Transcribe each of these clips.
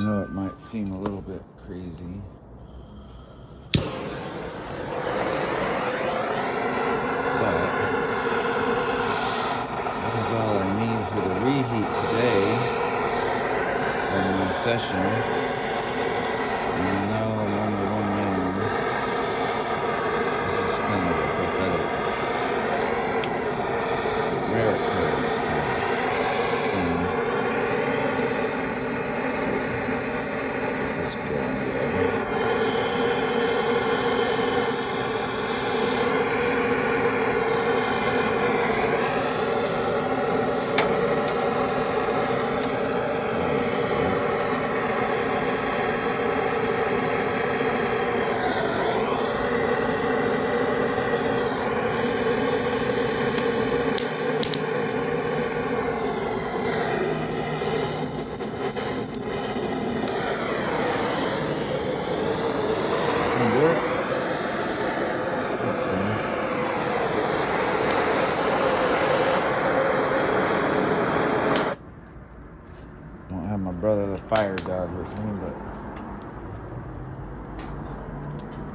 know it might seem a little bit crazy, but this is all I need for the reheat today from my session. And I know I'm only one man. This is kind of a prophetic miracles thing. This is good. Don't have my brother the fire dog with me, but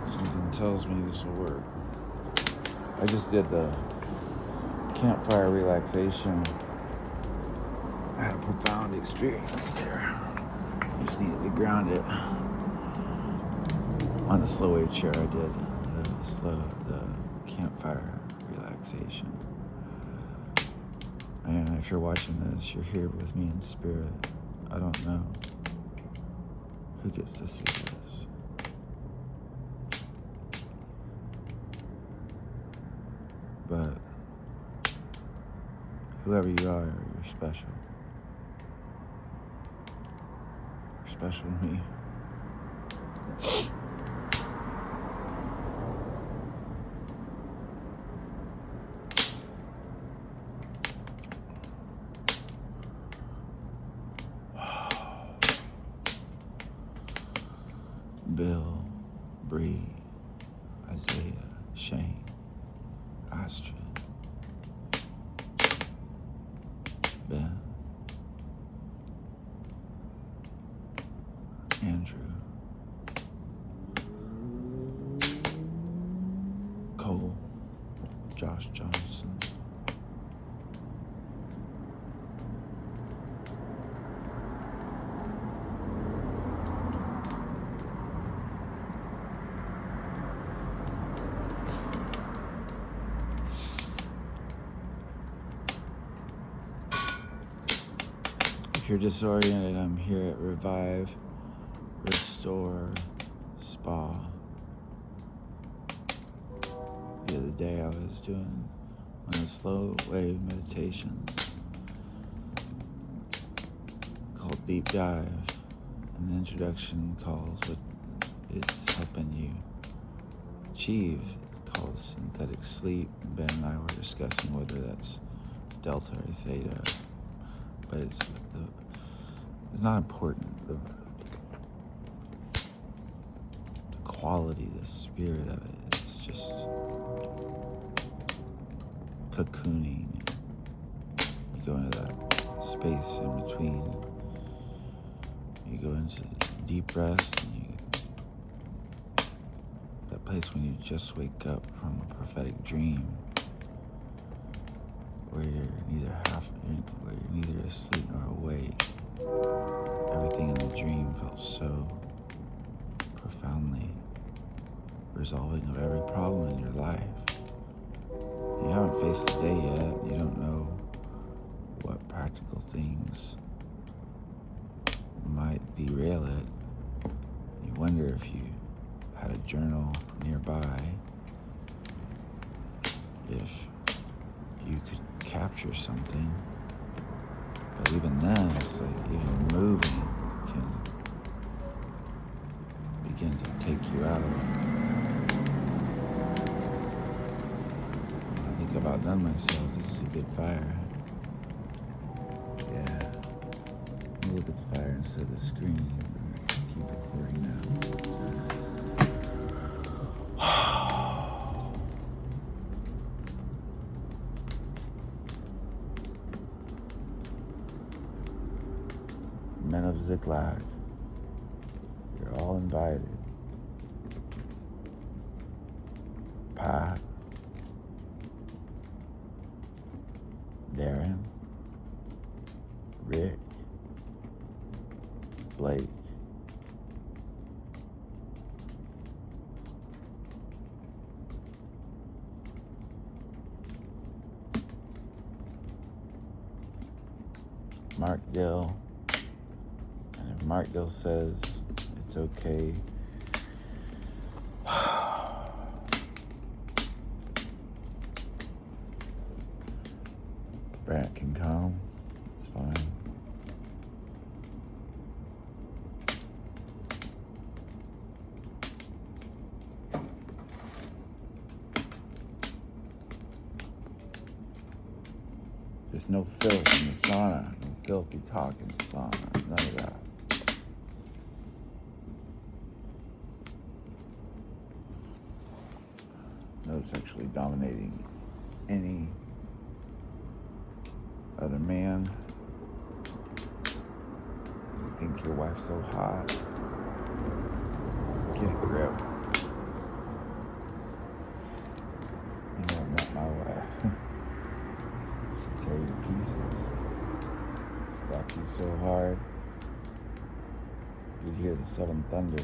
something tells me this will work. I just did the campfire relaxation. I had a profound experience there. Just needed to ground it on the slow wave chair. I did the campfire relaxation. And if you're watching this, you're here with me in spirit. I don't know who gets to see this. But whoever you are, you're special. You're special to me. Bill, Bree, Isaiah, Shane, Astrid, Ben, Andrew, Cole, Josh Johnson, if you're disoriented, I'm here at Revive, Restore, Spa. The other day I was doing one of the slow wave meditations called Deep Dive, and the introduction calls what it's helping you achieve called synthetic sleep. Ben and I were discussing whether that's delta or theta, but it's not important. The quality, the spirit of it, it's just cocooning. You go into that space in between. You go into deep rest, and that place when you just wake up from a prophetic dream, where you're neither asleep nor awake. Everything in the dream felt so profoundly resolving of every problem in your life. You haven't faced the day yet. You don't know what practical things might derail it. You wonder if you had a journal nearby, if you could capture something. But even then, it's like even moving can begin to take you out of it. When I think about that myself, this is a good fire. Yeah. Let me look at the fire instead of the screen. Keep recording now. Men of Ziklag. all invited. Pat, Darren, Rick, Blake, Mark Dill, and if Mark Dill says it's okay, Brant can come, it's fine. There's no filth in the sauna, no filthy talk in the sauna, none of that. No sexually dominating any other man. Because you think your wife's so hot. Get a grip. You know, not my wife. She'd tear you to pieces. Slap you so hard, you'd hear the seven thunders.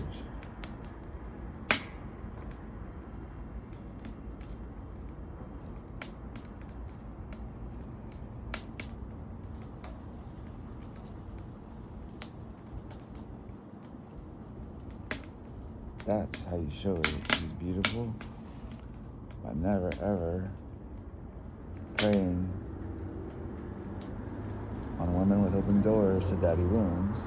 That's how you show her she's beautiful, by never ever preying on women with open doors to daddy wounds,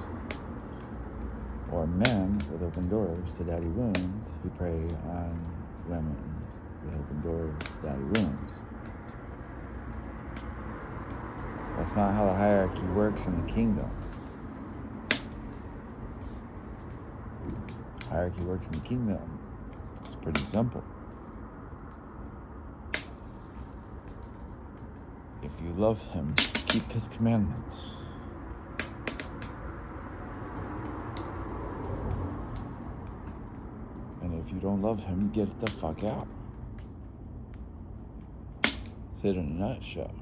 or men with open doors to daddy wounds who prey on women with open doors to daddy wounds. That's not how the hierarchy works in the kingdom. Hierarchy works in the kingdom. It's pretty simple. If you love him, keep his commandments. And if you don't love him, get the fuck out. Say it in a nutshell.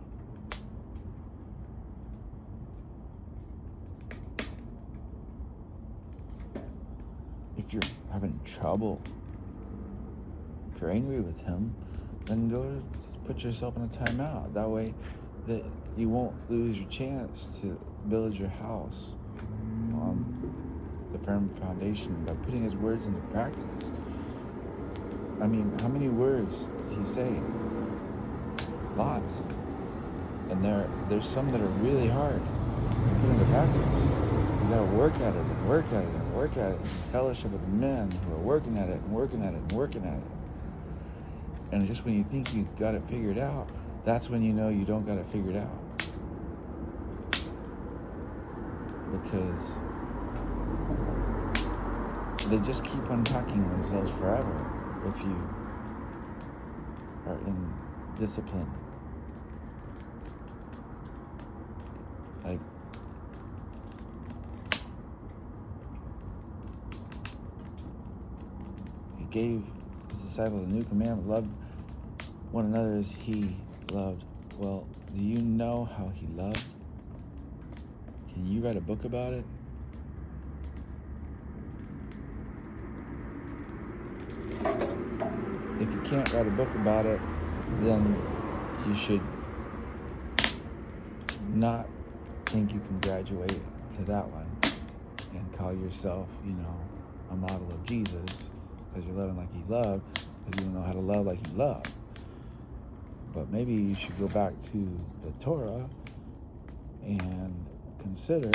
If you're having trouble, if you're angry with him, then go put yourself in a timeout. That way that you won't lose your chance to build your house on the firm foundation by putting his words into practice. I mean, how many words did he say? Lots. And there's some that are really hard to put into practice. You gotta work at it and work at it and work at it and fellowship with men who are working at it and working at it and working at it. And just when you think you've got it figured out, that's when you know you don't got it figured out. Because they just keep unpacking themselves forever if you are in discipline. Like, he gave his disciples a new commandment: love one another as he loved. Well, do you know how he loved? Can you write a book about it? If you can't write a book about it, then you should not think you can graduate to that one and call yourself, a model of Jesus because you're loving like he loved, because you don't know how to love like he loved. But maybe you should go back to the Torah and consider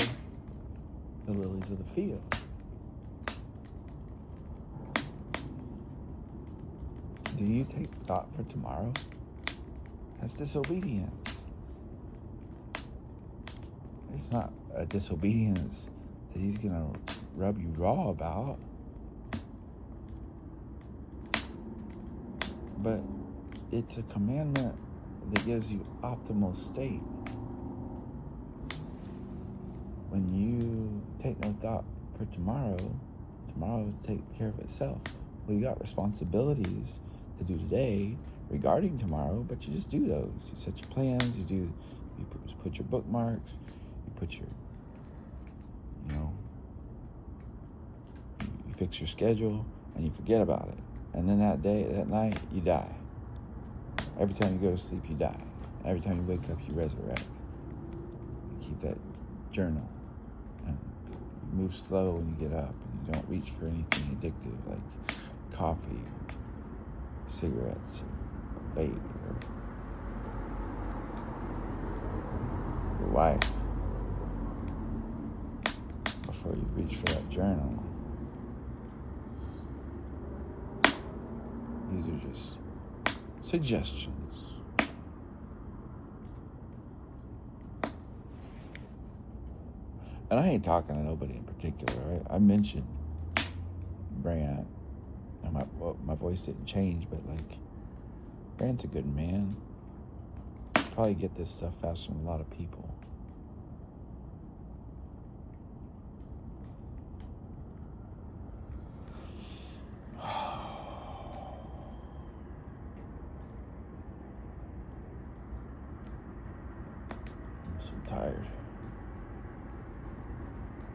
the lilies of the field. Do you take thought for tomorrow? That's disobedience. It's not a disobedience that he's going to rub you raw about. But it's a commandment that gives you optimal state. When you take no thought for tomorrow tomorrow will take care of itself. Well, you got responsibilities to do today regarding tomorrow, but you just do those. You set your plans, you put your bookmarks, you put your, you fix your schedule, and you forget about it. And then that night, you die. Every time you go to sleep, you die. Every time you wake up, you resurrect. You keep that journal. And you move slow when you get up, and you don't reach for anything addictive like coffee, or cigarettes, or a vape, or your wife before you reach for that journal. These are just suggestions. And I ain't talking to nobody in particular, right? I mentioned Brant, and my voice didn't change, but like, Brant's a good man. Probably get this stuff faster than a lot of people. I'm so tired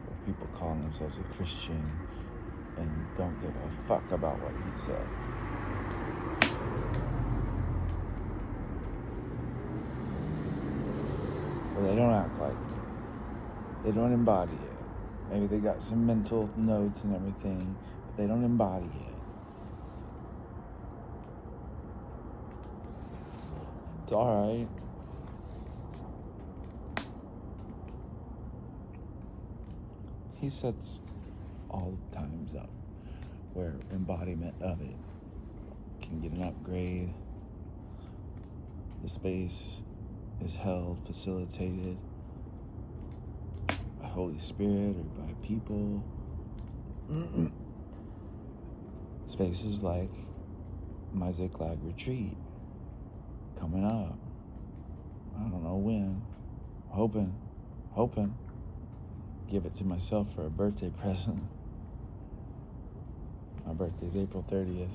of people calling themselves a Christian and don't give a fuck about what he said. Or they don't act like it. They don't embody it. Maybe they got some mental notes and everything, but they don't embody it. It's alright. He sets all times up where embodiment of it can get an upgrade. The space is held, facilitated by Holy Spirit or by people. Spaces like my Ziklag retreat coming up. I don't know when. Hoping. Give it to myself for a birthday present. My birthday's April 30th.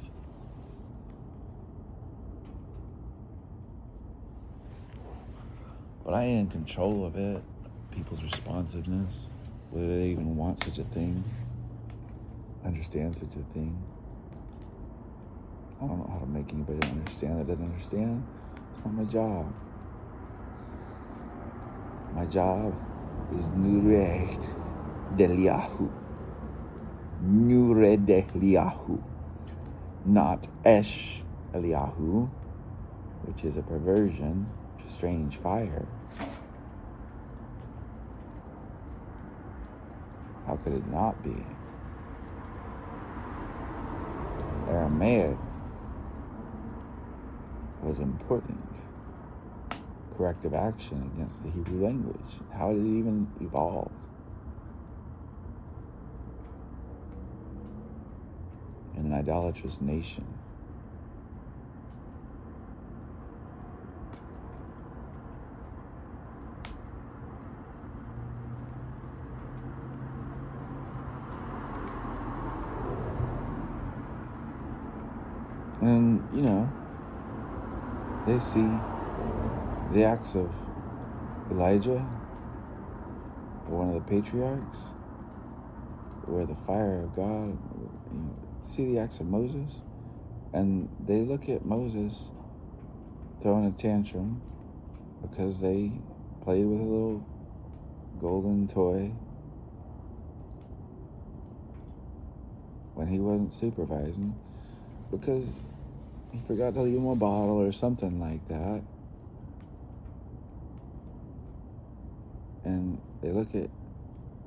But I ain't in control of it. People's responsiveness. Whether they even want such a thing. Understand such a thing. I don't know how to make anybody understand that doesn't understand. It's not my job. My job is Nure Deliahu. Nure Deliahu. Not Esh Eliyahu, which is a perversion, a strange fire. How could it not be? Aramaic was important. Corrective action against the Hebrew language. How did it even evolve? In an idolatrous nation. And, they see the acts of Elijah, or one of the patriarchs, where the fire of God, see the acts of Moses, and they look at Moses throwing a tantrum because they played with a little golden toy when he wasn't supervising, because he forgot to leave him a bottle or something like that. And they look at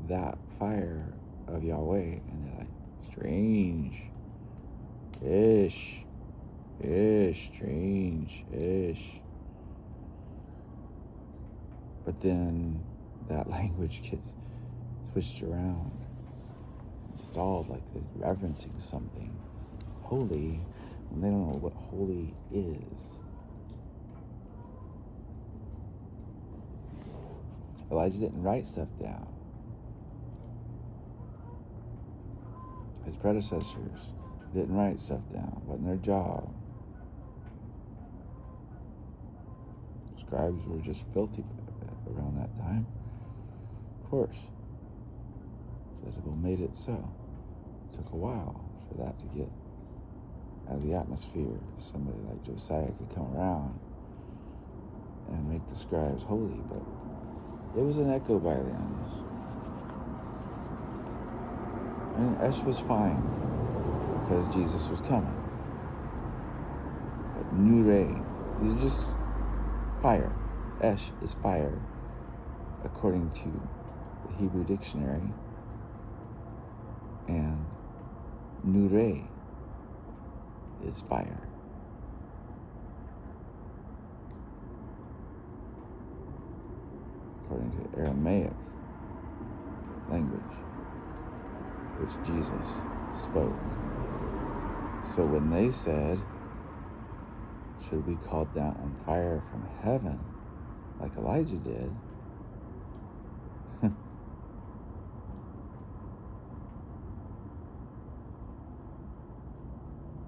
that fire of Yahweh and they're like, strange, strange. But then that language gets switched around, installed, like they're reverencing something holy when they don't know what holy is. Elijah didn't write stuff down. his predecessors didn't write stuff down. Wasn't their job. Scribes were just filthy around that time. Of course. Jezebel made it so. It took a while for that to get out of the atmosphere. Somebody like Josiah could come around and make the scribes holy, but it was an echo by then. And Esh was fine because Jesus was coming. But Nure, these are just fire. Esh is fire, according to the Hebrew dictionary. And Nure is fire. According to Aramaic language, which Jesus spoke. So when they said, should we call down fire from heaven like Elijah did,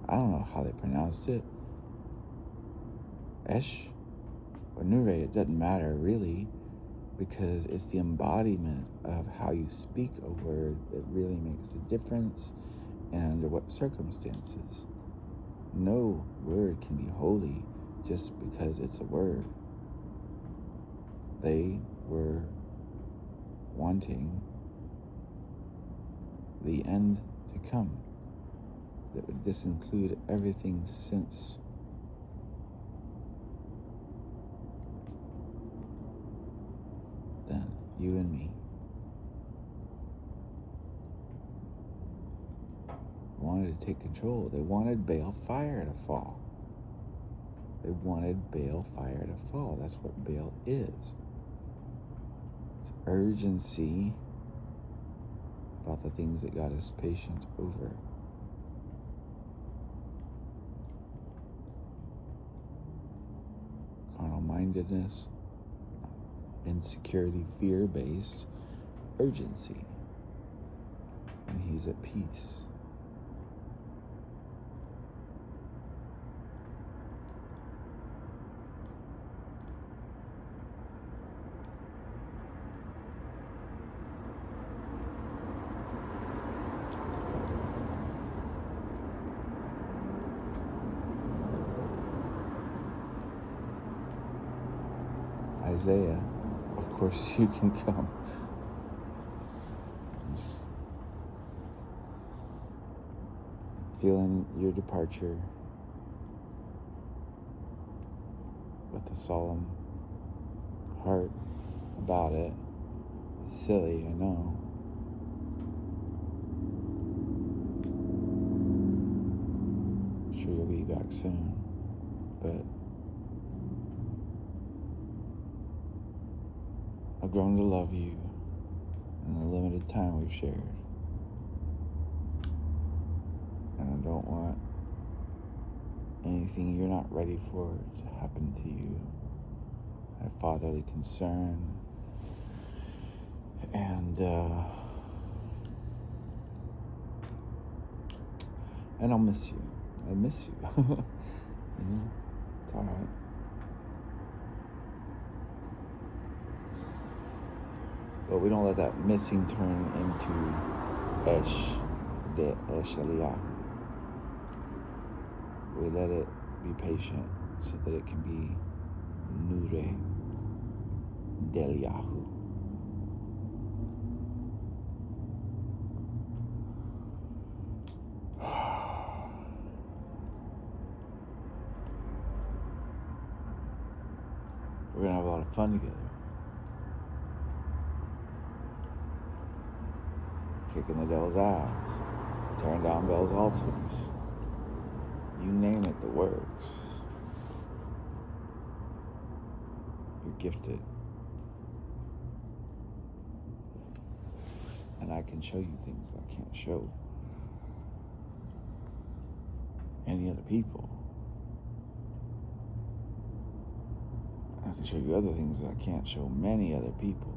I don't know how they pronounced it. Esh or Nure, it doesn't matter really, because it's the embodiment of how you speak a word that really makes the difference and under what circumstances. No word can be holy just because it's a word. They were wanting the end to come that would disinclude everything since. Then, you and me. Wanted to take control. They wanted Baal fire to fall. They wanted Baal fire to fall. That's what Baal is. It's urgency about the things that God is patient over. Carnal-mindedness, insecurity, fear-based urgency. And he's at peace. Isaiah, of course you can come. I'm just feeling your departure with a solemn heart about it. It's silly, I know. I'm sure you'll be back soon, but I've grown to love you in the limited time we've shared. And I don't want anything you're not ready for to happen to you. I have fatherly concern. And I'll miss you. I miss you. It's all right. But we don't let that missing turn into Esh Eliyahu. We let it be patient so that it can be Nure Deliyahu. We're gonna have a lot of fun together. Kicking the devil's ass, tearing down Baal's altars. You name it, the works. You're gifted. And I can show you things that I can't show any other people. I can show you other things that I can't show many other people.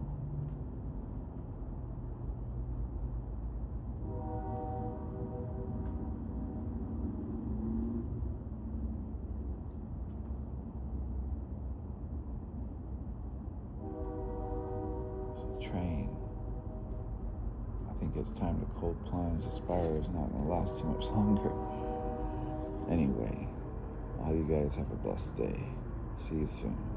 train. I think it's time to cold plunge. This fire is not going to last too much longer. Anyway, all you guys have a blessed day. See you soon.